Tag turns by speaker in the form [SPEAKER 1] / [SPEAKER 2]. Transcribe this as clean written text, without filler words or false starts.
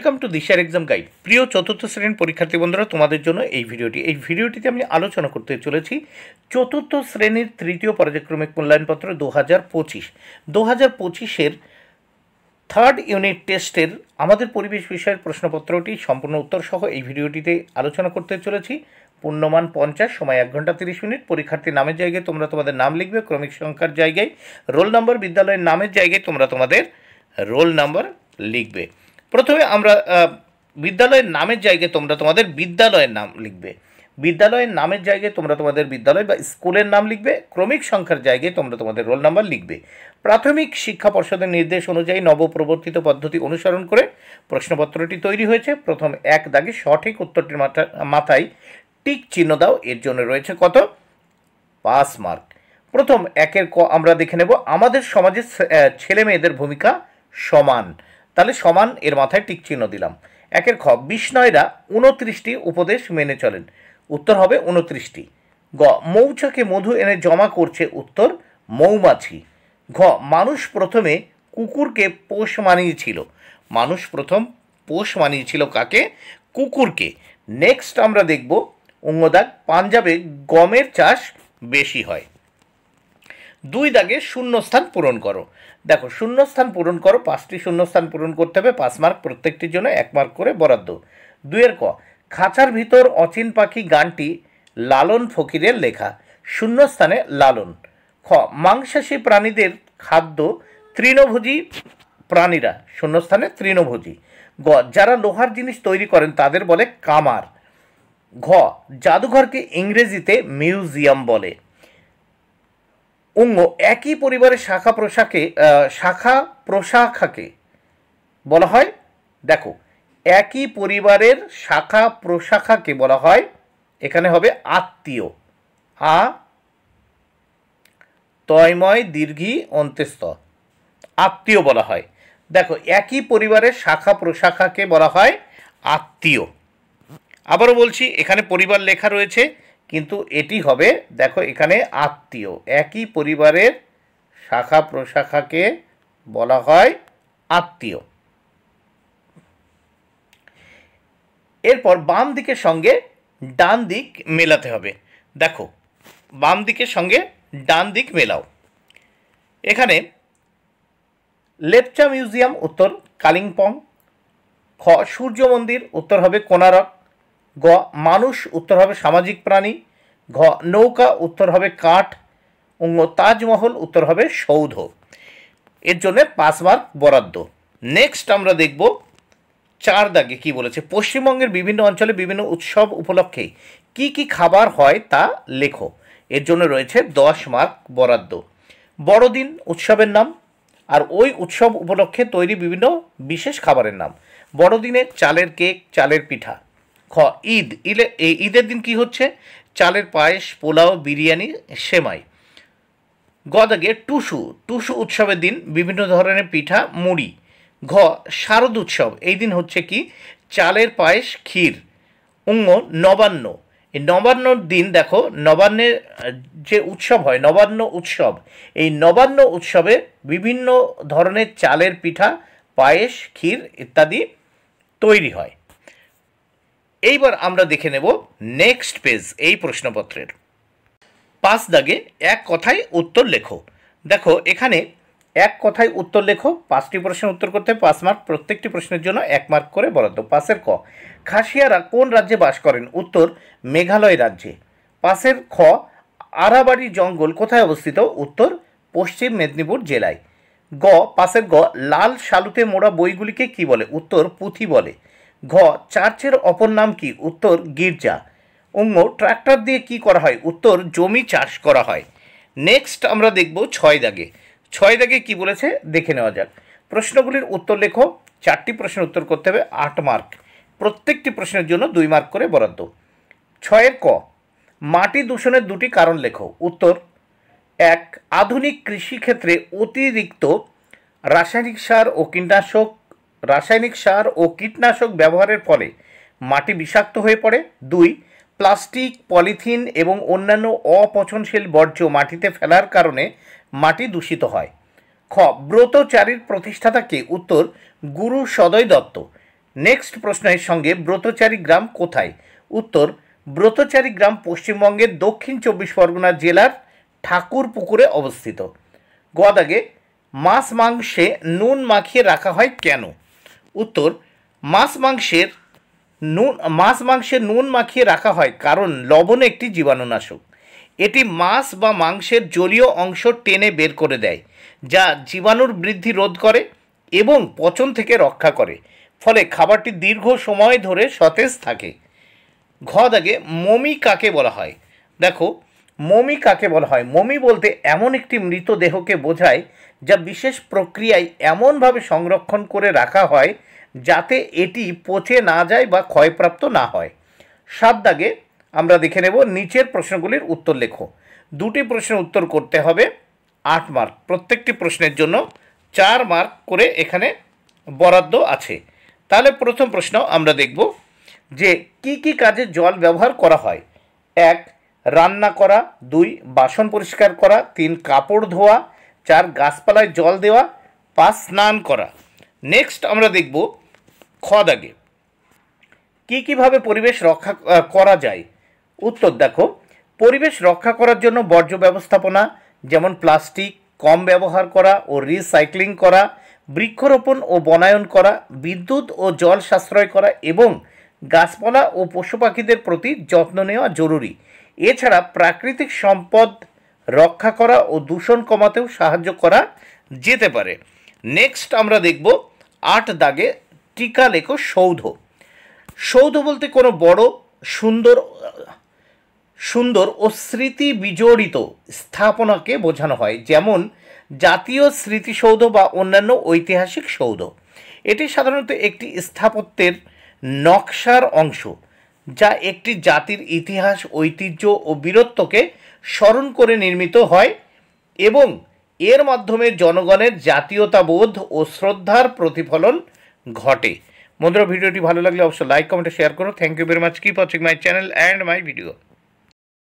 [SPEAKER 1] Welcome to দিশার exam guide. প্রিয় চতুর্থ শ্রেণীর পরীক্ষার্থী বন্ধুরা, তোমাদের জন্য এই ভিডিওটিতে আমি আলোচনা করতে চলেছি চতুর্থ শ্রেণীর তৃতীয় পর্যায়ক্রমিক মূল্যায়নপত্র 2025-এর থার্ড ইউনিট টেস্টের আমাদের পরিবেশ বিষয়ের প্রশ্নপত্রটি সম্পূর্ণ উত্তর সহ এই ভিডিওটিতে আলোচনা করতে চলেছি। পূর্ণমান 50, সময় 1 ঘন্টা 30 মিনিট। পরীক্ষার্থীর নামের জায়গায় তোমরা তোমাদের নাম লিখবে, ক্রমিক সংখ্যার জায়গায় রোল নাম্বার, বিদ্যালয়ের নামের জায়গায় তোমরা তোমাদের রোল নাম্বার লিখবে। প্রথমে আমরা বিদ্যালয়ের নামের জায়গায় তোমরা তোমাদের বিদ্যালয়ের নাম লিখবে, বিদ্যালয়ের নামের জায়গায় তোমরা তোমাদের বিদ্যালয় বা স্কুলের নাম লিখবে, ক্রমিক সংখ্যার জায়গায় তোমরা তোমাদের রোল নাম্বার লিখবে। প্রাথমিক শিক্ষা পর্ষদের নির্দেশ অনুযায়ী নবপ্রবর্তিত পদ্ধতি অনুসরণ করে প্রশ্নপত্রটি তৈরি হয়েছে। প্রথম এক দাগে সঠিক উত্তরটির মাথায় টিক চিহ্ন দাও। এর জন্য রয়েছে কত? 5 মার্ক। প্রথম একের ক আমরা দেখে নেব। আমাদের সমাজে ছেলে মেয়েদের ভূমিকা সমান, তাহলে সমান এর মাথায় টিক চিহ্ন দিলাম। একের খ, বিষ্ণয়রা 29টি উপদেশ মেনে চলেন। উত্তর হবে 29টি। গ, মৌচাকে মধু এনে জমা করছে। উত্তর মৌমাছি। ঘ, মানুষ প্রথমে কুকুরকে পোষ মানিয়েছিল। মানুষ প্রথম পোষ মানিয়েছিল কাকে? কুকুরকে। নেক্সট আমরা দেখব অঙ্গদাগ, পাঞ্জাবে গমের চাষ বেশি হয়। 2 দাগে শূন্যস্থান পূরণ করো। দেখো, শূন্যস্থান পূরণ করো, 5টি শূন্যস্থান পূরণ করতে হবে, 5 মার্ক, প্রত্যেকটির জন্য 1 মার্ক করে বরাদ্দ। 2 ক, খাঁচার ভিতর অচিন পাখি গানটি লালন ফকিরের লেখা। শূন্যস্থানে লালন। খ, মাংসাশী প্রাণীদের খাদ্য তৃণভোজী প্রাণীরা। শূন্যস্থানে তৃণভোজী। গ, যারা লোহার জিনিস তৈরি করেন তাদের বলে কামার। ঘ, জাদুঘরকে ইংরেজিতে মিউজিয়াম বলে। অঙ্গ, একই পরিবারের শাখা প্রশাখাকে বলা হয়। দেখো, একই পরিবারের শাখা প্রশাখাকে বলা হয়, এখানে হবে আত্মীয়। আ তয়ময় দীর্ঘী অন্ত্যেস্ত, আত্মীয় বলা হয়। দেখো, একই পরিবারের শাখা প্রশাখাকে বলা হয় আত্মীয়। আবারও বলছি, এখানে পরিবার লেখা রয়েছে কিন্তু এটি হবে, দেখো এখানে আত্মীয়। একই পরিবারের শাখা প্রশাখাকে বলা হয় আত্মীয়। এরপর বাম দিকের সঙ্গে ডান দিক মেলাতে হবে। দেখো, বাম দিকের সঙ্গে ডান দিক মেলাও। এখানে লেপচা মিউজিয়াম, উত্তর কালিম্পং। খ, সূর্য মন্দির, উত্তর হবে কোনারক। গ, মানুষ, উত্তর হবে সামাজিক প্রাণী। ঘ, নৌকা, উত্তর হবে কাঠ। অঙ্গ, তাজমহল, উত্তর হবে সৌধ। এর জন্য 5 মার্ক বরাদ্দ। নেক্সট আমরা দেখব 4 দাগে কি বলেছে। পশ্চিমবঙ্গের বিভিন্ন অঞ্চলে বিভিন্ন উৎসব উপলক্ষে কি কি খাবার হয় তা লেখো। এর জন্য রয়েছে 10 মার্ক বরাদ্দ। বড়দিন উৎসবের নাম, আর ওই উৎসব উপলক্ষে তৈরি বিভিন্ন বিশেষ খাবারের নাম। বড়দিনে চালের কেক, চালের পিঠা। খ, ঈদ, ঈদের দিন কি হচ্ছে? চালের পায়েস, পোলাও, বিরিয়ানি, সেমাই। গ দাগে টুসু, টুসু উৎসবের দিন বিভিন্ন ধরনের পিঠা, মুড়ি। ঘ, শারদ উৎসব, এই দিন হচ্ছে কি? চালের পায়েস, ক্ষীর। অঙ্গ, নবান্ন, এই নবান্নর দিন দেখো, নবান্নের যে উৎসব হয় নবান্ন উৎসব, এই নবান্ন উৎসবে বিভিন্ন ধরনের চালের পিঠা, পায়েস, ক্ষীর ইত্যাদি তৈরি হয়। এইবার আমরা দেখে নেব নেক্সট পেজ এই প্রশ্নপত্রের। 5 দাগে এক কথায় উত্তর লেখো। দেখো, এখানে এক কথায় উত্তর লেখো, 5টি প্রশ্নের উত্তর করতে 5 মার্ক, প্রত্যেকটি প্রশ্নের জন্য 1 মার্ক করে বরাদ্দ। 5-এর ক, খাসিয়ারা কোন রাজ্যে বাস করেন? উত্তর মেঘালয় রাজ্যে। 5-এর খ, আরাবাড়ি জঙ্গল কোথায় অবস্থিত? উত্তর পশ্চিম মেদিনীপুর জেলায়। 5-এর গ, লাল শালুতে মোড়া বইগুলিকে কি বলে? উত্তর পুঁথি বলে। ঘ, চার্চের অপর নাম কি? উত্তর গির্জা। অঙ্গ, ট্রাক্টর দিয়ে কি করা হয়? উত্তর জমি চাষ করা হয়। নেক্সট আমরা দেখব 6 দাগে। 6 দাগে কি বলেছে দেখে নেওয়া যাক। প্রশ্নগুলির উত্তর লেখো। 4টি প্রশ্নের উত্তর করতে হবে, 8 মার্ক, প্রত্যেকটি প্রশ্নের জন্য 2 মার্ক করে বরাদ্দ। 6-এর ক, মাটি দূষণের 2টি কারণ লেখো। উত্তর 1, আধুনিক কৃষিক্ষেত্রে অতিরিক্ত রাসায়নিক সার ও কীটনাশক ব্যবহারের ফলে মাটি বিষাক্ত হয়ে পড়ে। 2, প্লাস্টিক, পলিথিন এবং অন্যান্য অপচনশীল বর্জ্য মাটিতে ফেলার কারণে মাটি দূষিত হয়। খ, ব্রতচারীর প্রতিষ্ঠাতা কে? উত্তর গুরু সদয় দত্ত। নেক্সট প্রশ্নের সঙ্গে ব্রতচারী গ্রাম কোথায়? উত্তর, ব্রতচারী গ্রাম পশ্চিমবঙ্গের দক্ষিণ 24 পরগনা জেলার ঠাকুরপুকুরে অবস্থিত। গ দাগে, মাছ মাংসে নুন মাখিয়ে রাখা হয় কেন? উত্তর, মাছ মাংসে নুন মাখিয়ে রাখা হয় কারণ লবণ একটি জীবাণুনাশক। এটি মাছ বা মাংসের জলীয় অংশ টেনে বের করে দেয়, যা জীবাণুর বৃদ্ধি রোধ করে এবং পচন থেকে রক্ষা করে, ফলে খাবারটি দীর্ঘ সময় ধরে সতেজ থাকে। ঘ দাগে, মমি কাকে বলা হয়? দেখো, মমি কাকে বলা হয়? মমি বলতে এমন একটি মৃতদেহকে বোঝায় যা বিশেষ প্রক্রিয়ায় এমনভাবে সংরক্ষণ করে রাখা হয় যাতে এটি পচে না যায় বা ক্ষয়প্রাপ্ত না হয়। 7 দাগে আমরা দেখে নেব নিচের প্রশ্নগুলির উত্তর লেখো। দুটি প্রশ্নের উত্তর করতে হবে, 8 মার্ক। প্রত্যেকটি প্রশ্নের জন্য 4 মার্ক করে এখানে বরাদ্দ আছে। তাহলে প্রথম প্রশ্ন আমরা দেখব যে কি কি কাজে জল ব্যবহার করা হয়। 1, রান্না করা। 2, বাসন পরিষ্কার করা। 3, কাপড় ধোয়া। 4, গাছপালায় জল দেওয়া। 5, স্নান করা। নেক্সট আমরা দেখব খ দাগে, কীভাবে পরিবেশ রক্ষা করা যায়। উত্তর দেখো, পরিবেশ রক্ষা করার জন্য বর্জ্য ব্যবস্থাপনা, যেমন প্লাস্টিক কম ব্যবহার করা ও রিসাইক্লিং করা, বৃক্ষরোপণ ও বনায়ন করা, বিদ্যুৎ ও জল সাশ্রয় করা এবং গাছপালা ও পশু পাখিদের প্রতি যত্ন নেওয়া জরুরি। এছাড়া প্রাকৃতিক সম্পদ রক্ষা করা ও দূষণ কমাতেও সাহায্য করা যেতে পারে। নেক্সট আমরা দেখব 8 দাগে, টিকা লেখো সৌধ। সৌধ বলতে কোনো বড় সুন্দর ও স্মৃতি বিজড়িত স্থাপনাকে বোঝানো হয়, যেমন জাতীয় স্মৃতিসৌধ বা অন্যান্য ঐতিহাসিক সৌধ। এটি সাধারণত একটি স্থাপত্যের নকশার অংশ যা একটি জাতির ইতিহাস, ঐতিহ্য ও বীরত্বকে স্মরণ করে নির্মিত হয় এবং এর মাধ্যমে জনগণের জাতীয়তাবোধ ও শ্রদ্ধার প্রতিফলন ঘটে। বন্ধুরা, ভিডিওটি ভালো লাগলে অবশ্যই লাইক, কমেন্ট, শেয়ার করো। Thank you very much. Keep watching my channel and my video.